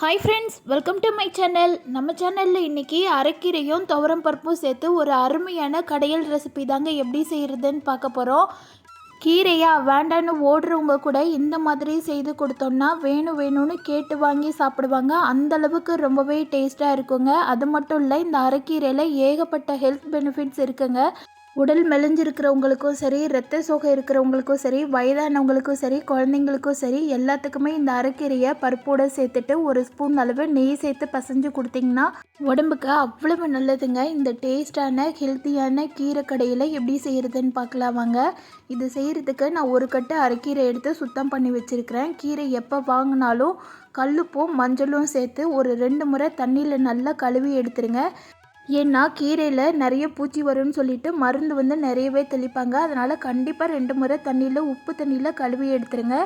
Hi friends, welcome to my channel. நம்ம சேனலில் இன்றைக்கி அரைக்கீரையும் துவரம் பருப்பும் சேர்த்து ஒரு அருமையான கடையல் ரெசிபி தாங்க எப்படி செய்கிறதுன்னு பார்க்க போகிறோம். கீரையாக வேண்டான்னு ஓடுறவங்க கூட இந்த மாதிரி செய்து கொடுத்தோன்னா வேணும்னு கேட்டு வாங்கி சாப்பிடுவாங்க. அந்தளவுக்கு ரொம்பவே டேஸ்ட்டாக இருக்குங்க. அது மட்டும் இல்லை, இந்த அரைக்கீரையில் ஏகப்பட்ட ஹெல்த் பெனிஃபிட்ஸ் இருக்குங்க. உடல் மெலிஞ்சிருக்கிறவங்களுக்கும் சரி, இரத்த சோகை இருக்கிறவங்களுக்கும் சரி, வயதானவங்களுக்கும் சரி, குழந்தைங்களுக்கும் சரி, எல்லாத்துக்குமே இந்த அரைக்கீரையை பருப்போடு சேர்த்துட்டு ஒரு ஸ்பூன் அளவு நெய் சேர்த்து பசைஞ்சு கொடுத்திங்கன்னா உடம்புக்கு அவ்வளவு நல்லதுங்க. இந்த டேஸ்டான ஹெல்த்தியான கீரை கடையில் எப்படி செய்கிறதுன்னு பார்க்கலாம் வாங்க. இது செய்கிறதுக்கு நான் ஒரு கட்டு அரைக்கீரை எடுத்து சுத்தம் பண்ணி வச்சுருக்கிறேன். கீரை எப்போ வாங்கினாலும் கல்லுப்பும் மஞ்சளும் சேர்த்து ஒரு 2 முறை தண்ணியில் நல்லா கழுவி எடுத்துருங்க. ஏன்னா கீரையில் நிறைய பூச்சி வரும்னு சொல்லிட்டு மருந்து நிறையவே தெளிப்பாங்க. அதனால் கண்டிப்பாக 2 முறை தண்ணியில் உப்பு தண்ணியில் கழுவி எடுத்துருங்க.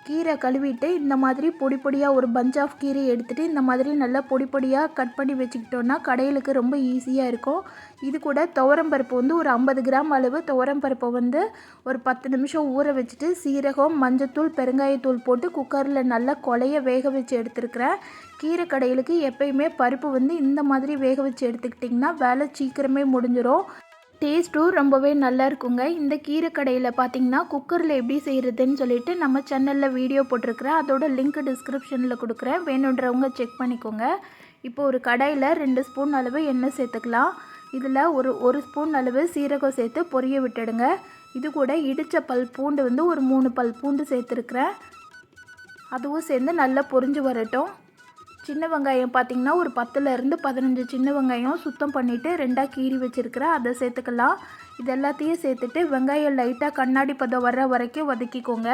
கீரை கழுவிட்டு இந்த மாதிரி பொடி பொடியாக ஒரு பஞ்ச் ஆஃப் கீரை எடுத்துகிட்டு இந்த மாதிரி நல்லா பொடி பொடியாக கட் பண்ணி வச்சுக்கிட்டோன்னா கடையிலுக்கு ரொம்ப ஈஸியாக இருக்கும். இது கூட துவரம்பருப்பு ஒரு 50 கிராம் அளவு துவரம்பருப்பை ஒரு 10 நிமிஷம் ஊற வச்சுட்டு சீரகம், மஞ்சத்தூள், பெருங்காயத்தூள் போட்டு குக்கரில் நல்லா கொலைய வேக வச்சு எடுத்துருக்கிறேன். கீரை கடையிலுக்கு எப்பயுமே பருப்பு இந்த மாதிரி வேக வச்சு எடுத்துக்கிட்டிங்கன்னா வேலை சீக்கிரமே முடிஞ்சிடும். டேஸ்ட்டும் ரொம்பவே நல்லா இருக்குங்க. இந்த கீரை கடையில் பார்த்திங்கன்னா குக்கரில் எப்படி செய்கிறதுன்னு சொல்லிட்டு நம்ம சேனலில் வீடியோ போட்டிருக்கிறேன். அதோட லிங்க் டிஸ்கிரிப்ஷனில் கொடுக்குறேன், வேணுன்றவங்க செக் பண்ணிக்கோங்க. இப்போ ஒரு கடாயில் 2 ஸ்பூன் அளவு எண்ணெய் சேர்த்துக்கலாம். இதில் ஒரு ஸ்பூன் அளவு சீரகம் சேர்த்து பொரிய விட்டுடுங்க. இது கூட இடித்த பல் பூண்டு ஒரு 3 பல் பூண்டு சேர்த்துருக்குறேன். அதுவும் சேர்ந்து நல்லா பொரிஞ்சு வரட்டும். சின்ன வெங்காயம் பார்த்திங்கன்னா ஒரு 10லேருந்து 15 சின்ன வெங்காயம் சுத்தம் பண்ணிவிட்டு 2ஆக கீறி வச்சுருக்கிறேன், அதை சேர்த்துக்கலாம். இது எல்லாத்தையும் சேர்த்துட்டு வெங்காயம் லைட்டாக கண்ணாடி பதம் வர்ற வரைக்கும் வதக்கிக்கோங்க.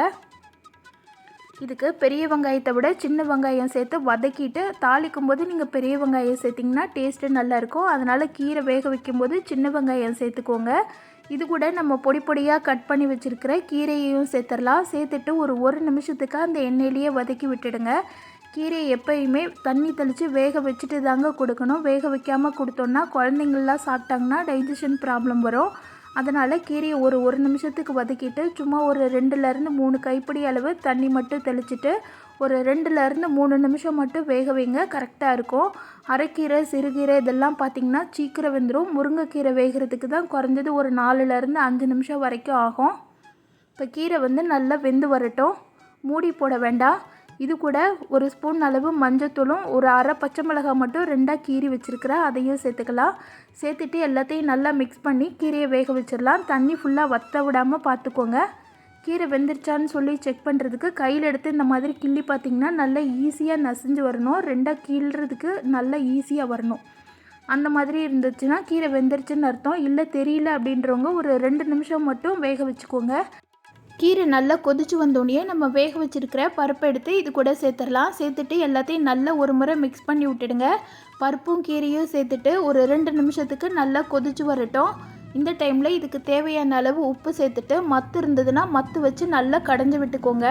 இதுக்கு பெரிய வெங்காயத்தை விட சின்ன வெங்காயம் சேர்த்து வதக்கிட்டு தாளிக்கும் போது நீங்கள் பெரிய வெங்காயம் சேர்த்திங்கன்னா டேஸ்ட்டு நல்லாயிருக்கும். அதனால் கீரை வேக வைக்கும்போது சின்ன வெங்காயம் சேர்த்துக்கோங்க. இது கூட நம்ம பொடி பொடியாக கட் பண்ணி வச்சுருக்கிற கீரையையும் சேர்த்துடலாம். சேர்த்துட்டு ஒரு நிமிஷத்துக்கு அந்த எண்ணெயிலேயே வதக்கி விட்டுடுங்க. கீரையை எப்பயுமே தண்ணி தெளித்து வேக வச்சுட்டு தாங்க கொடுக்கணும். வேக வைக்காமல் கொடுத்தோன்னா குழந்தைங்கள்லாம் சாப்பிட்டாங்கன்னா டைஜஷன் ப்ராப்ளம் வரும். அதனால் கீரையை ஒரு நிமிஷத்துக்கு வதக்கிட்டு சும்மா ஒரு 2லேருந்து 3 கைப்பிடி அளவு தண்ணி மட்டும் தெளிச்சிட்டு ஒரு 2லேருந்து 3 நிமிஷம் மட்டும் வேக வைங்க, கரெக்டாக இருக்கும். அரைக்கீரை, சிறுகீரை இதெல்லாம் பார்த்திங்கன்னா சீக்கிரம் வெந்துடும். முருங்கைக்கீரை வேகிறதுக்கு தான் குறைஞ்சது ஒரு 4லேருந்து 5 நிமிஷம் வரைக்கும் ஆகும். இப்போ கீரை நல்லா வெந்து வரட்டும், மூடி போட வேண்டாம். இது கூட ஒரு ஸ்பூன் அளவு மஞ்சத்தூளும் ஒரு அரை பச்சை மிளகாய் மட்டும் 2ஆக கீறி வச்சுருக்கிறேன், அதையும் சேர்த்துக்கலாம். சேர்த்துட்டு எல்லாத்தையும் நல்லா மிக்ஸ் பண்ணி கீரையை வேக வச்சிடலாம். தண்ணி ஃபுல்லாக வற்ற விடாமல் பார்த்துக்கோங்க. கீரை வெந்துருச்சான்னு சொல்லி செக் பண்ணுறதுக்கு கையில் எடுத்து இந்த மாதிரி கிள்ளி பார்த்திங்கன்னா நல்லா ஈஸியாக நசிஞ்சு வரணும். 2ஆக கீழ்றதுக்கு நல்லா ஈஸியாக வரணும். அந்த மாதிரி இருந்துச்சுன்னா கீரை வெந்துருச்சுன்னு அர்த்தம். இல்லை தெரியல அப்படின்றவங்க ஒரு 2 நிமிஷம் மட்டும் வேக வச்சுக்கோங்க. கீரை நல்லா கொதிச்சு வந்தோடனே நம்ம வேக வச்சுருக்கிற பருப்பை எடுத்து இது கூட சேர்த்துடலாம். சேர்த்துட்டு எல்லாத்தையும் நல்லா ஒரு முறை மிக்ஸ் பண்ணி விட்டுடுங்க. பருப்பும் கீரையும் சேர்த்துட்டு ஒரு 2 நிமிஷத்துக்கு நல்லா கொதிச்சு வரட்டும். இந்த டைமில் இதுக்கு தேவையான அளவு உப்பு சேர்த்துட்டு மத்து இருந்ததுன்னா மத்து வச்சு நல்லா கடைஞ்சி விட்டுக்கோங்க.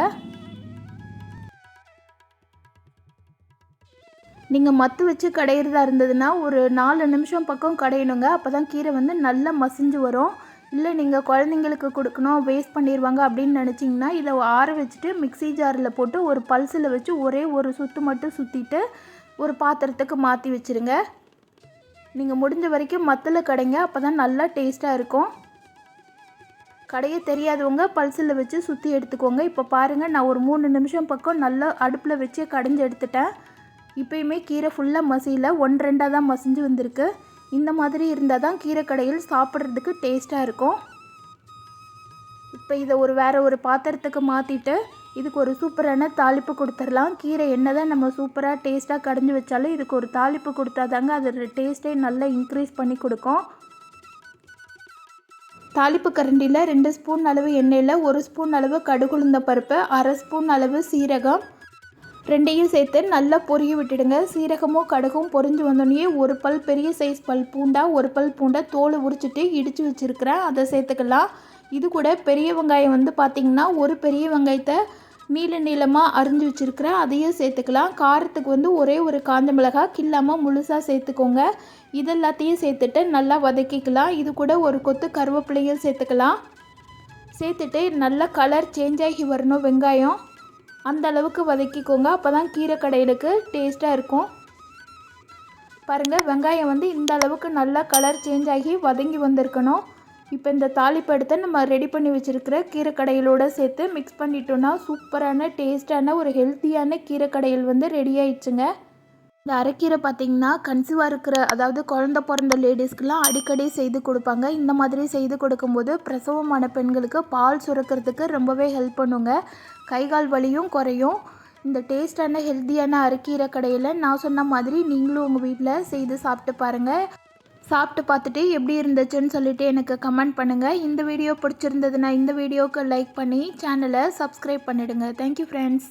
நீங்கள் மத்து வச்சு கடையிறதா இருந்ததுன்னா ஒரு 4 நிமிஷம் பக்கம் கடையணுங்க. அப்போ தான் கீரை நல்லா மசிஞ்சு வரும். இல்லை நீங்கள் குழந்தைங்களுக்கு கொடுக்கணும், வேஸ்ட் பண்ணிடுவாங்க அப்படின்னு நினச்சிங்கன்னா இதை ஆற வச்சுட்டு மிக்ஸி ஜாரில் போட்டு ஒரு பல்ஸில் வச்சு ஒரே ஒரு சுற்று மட்டும் சுற்றிட்டு ஒரு பாத்திரத்துக்கு மாற்றி வச்சுருங்க. நீங்கள் முடிஞ்ச வரைக்கும் மத்தில் கடைங்க, அப்போ தான் நல்லா டேஸ்ட்டாக இருக்கும். கடைய தெரியாதவங்க பல்ஸில் வச்சு சுற்றி எடுத்துக்கோங்க. இப்போ பாருங்கள், நான் ஒரு 3 நிமிஷம் பக்கம் நல்லா அடுப்பில் வச்சு கடைஞ்சி எடுத்துட்டேன். இப்போயுமே கீரை ஃபுல்லாக மசியில் 1-2ஆக தான் மசிஞ்சு வந்திருக்கு. இந்த மாதிரி இருந்தால் தான் கீரை கடையில் சாப்பிட்றதுக்கு டேஸ்ட்டாக இருக்கும். இப்போ இதை வேறு ஒரு பாத்திரத்துக்கு மாற்றிட்டு இதுக்கு ஒரு சூப்பரான தாளிப்பு கொடுத்துடலாம். கீரை என்ன தான் நம்ம சூப்பராக டேஸ்ட்டாக கடைஞ்சி வச்சாலும் இதுக்கு ஒரு தாளிப்பு கொடுத்தா தாங்க அதோட டேஸ்ட்டே நல்லா இன்க்ரீஸ் பண்ணி கொடுக்கும். தாளிப்பு கரண்டியில் 2 ஸ்பூன் அளவு எண்ணெயில் 1 ஸ்பூன் அளவு கடுகுளுந்த பருப்பு, அரை ஸ்பூன் அளவு சீரகம், 2ஐயும் சேர்த்து நல்லா பொரிய விட்டுடுங்க. சீரகமும் கடுகும் பொரிஞ்சு வந்தோடனே ஒரு பல் பெரிய சைஸ் பல் பூண்டா, ஒரு பல் பூண்டை தோலை உரிச்சிட்டு இடித்து வச்சுருக்கிறேன், அதை சேர்த்துக்கலாம். இது கூட பெரிய வெங்காயம் பார்த்திங்கன்னா ஒரு பெரிய வெங்காயத்தை நீளமாக அரிஞ்சு வச்சுருக்கிறேன், அதையும் சேர்த்துக்கலாம். காரத்துக்கு ஒரே ஒரு காஞ்ச மிளகாய் கில்லாமல் முழுசாக சேர்த்துக்கோங்க. இதெல்லாத்தையும் சேர்த்துட்டு நல்லா வதக்கிக்கலாம். இது கூட ஒரு கொத்து கருவேப்பிலையும் சேர்த்துக்கலாம். சேர்த்துட்டு நல்லா கலர் சேஞ்ச் ஆகி வரணும் வெங்காயம். அந்த அளவுக்கு வதக்கிக்கோங்க. அப்போ தான் கீரை கடையலுக்கு டேஸ்ட்டாக இருக்கும். பாருங்கள், வெங்காயம் வந்து இந்த அளவுக்கு நல்லா கலர் சேஞ்ச் ஆகி வதங்கி வந்திருக்கணும். இப்போ இந்த தாளிப்பு எடுத்து நம்ம ரெடி பண்ணி வச்சுருக்கிற கீரை கடையலோடு சேர்த்து மிக்ஸ் பண்ணிட்டோன்னா சூப்பரான டேஸ்ட்டான ஒரு ஹெல்த்தியான கீரை கடையல் வந்து ரெடி ஆயிடுச்சுங்க. இந்த அரைக்கீரை பார்த்திங்கன்னா கன்சீவாக இருக்கிற, அதாவது குழந்த பிறந்த லேடிஸ்க்கெலாம் அடிக்கடி செய்து கொடுப்பாங்க. இந்த மாதிரி செய்து கொடுக்கும்போது பிரசவமான பெண்களுக்கு பால் சுரக்கிறதுக்கு ரொம்பவே ஹெல்ப் பண்ணுங்க. கைகால் வலியும் குறையும். இந்த டேஸ்டான ஹெல்த்தியான அரைக்கீரை கடையில் நான் சொன்ன மாதிரி நீங்களும் உங்கள் வீட்டில் செய்து சாப்பிட்டு பாருங்கள். சாப்பிட்டு பார்த்துட்டு எப்படி இருந்துச்சுன்னு சொல்லிட்டு எனக்கு கமெண்ட் பண்ணுங்கள். இந்த வீடியோ பிடிச்சிருந்ததுன்னா இந்த வீடியோவுக்கு லைக் பண்ணி சேனலை சப்ஸ்கிரைப் பண்ணிவிடுங்க. Thank you friends.